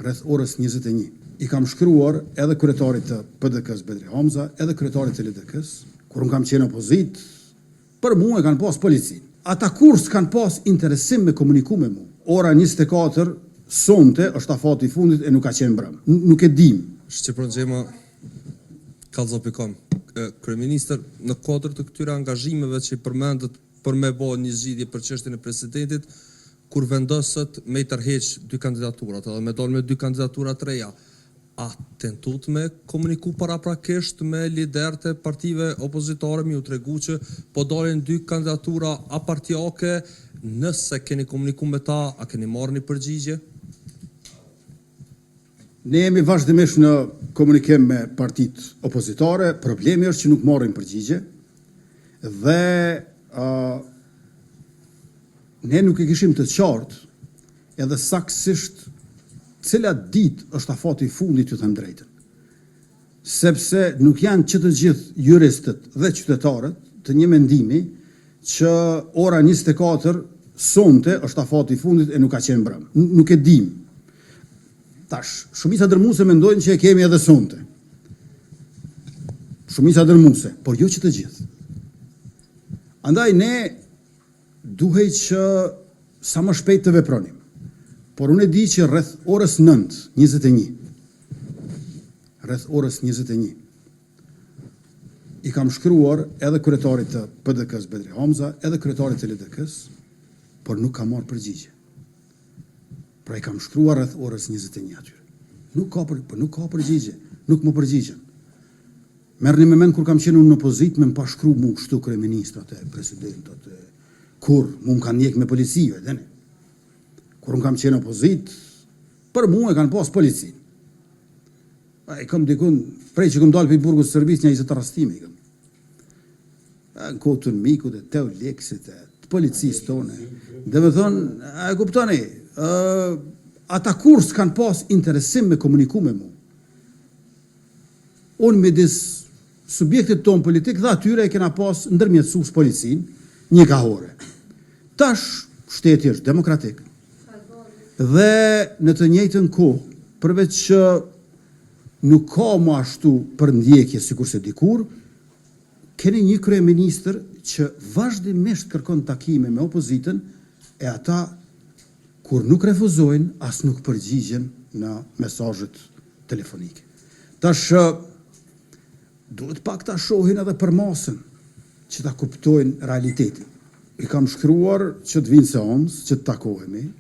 rreth orës 21. I kam shkruar edhe kryetarit të PDK-s Bedri Hamza, edhe kryetarit të LDK-s, kur unë kam qenë opozit, për mua e kanë pas policin. Ata kur s'kan pas interesim me komuniku me mu. Ora 24, sonte është afati i fundit e nuk ka qenë brëm. Nuk e dim. Shqipëron Xhema kallëzopikon. Kryeministër, në kodër të këtyre angazhimeve që i përmendet për me bo një zgjidhje për çështjen e presidentit, kur vendosët me i tërheq dy kandidaturat, edhe me dalë me dy kandidatura të reja, a tentut me komuniku paraprakisht me liderët e partive opozitare, mi u tregu që po dalin dy kandidatura apartiake, nëse keni komuniku me ta, a keni marrë një përgjigje? Ne jemi vazhdimisht në komunikim me partit opozitare, problemi është që nuk marrin përgjigje, dhe ne nuk e kishim të qartë edhe saktësisht cila ditë është afati i fundit, ju them drejtën. Sepse nuk janë që të gjithë juristët dhe qytetarët të një mendimi që ora 24 sonte është afati i fundit e nuk ka qenë brëm. Nuk e dim. Tash, shumica dërmuese mendojnë që e kemi edhe sonte. Shumica dërmuese, por jo që të gjithë. Andaj ne duhej që sa më shpejt të vepronim. Por unë e di që rreth orës 9:21, rreth orës 21, i kam shkruar edhe kryetarit të PDK-s Bedri Hamza, edhe kryetarit të LDK-s, por nuk ka marrë përgjigje. Pra i kam shkruar rreth orës 21 atyre. Nuk ka përgjigje, nuk më përgjigjen. Merrni me mend kur kam qenë në opozit me më pa shkru mu kështu kryeministrat e presidentat, kur mu më kanë njek me policive, dhe ne. Kur unë kam qenë opozit, për mu e kanë pas policin. I kam dikun, prej që kam dalë për i burgut sërbis, një 20 rastime i kam. Në kotën mikut e teo leksit e të policisë tonë. Dhe me thonë, e kuptoni, ata kur s'kan pas interesim me komuniku me mu. Unë me disë subjektit tonë politik dhe atyre e kena pas ndërmjetësus policin, një kahore. Tash, shteti është demokratik. Dhe në të njëjtën kohë, përveç që nuk ka më ashtu për ndjekje sikur se dikur, keni një kryeministër që vazhdimisht kërkon takime me opozitën, e ata kur nuk refuzojnë, as nuk përgjigjen në mesazhet telefonike. Tash duhet pak ta shohin edhe për masën, që ta kuptojnë realitetin. I kam shkruar që të vinë seancë, që të takohemi,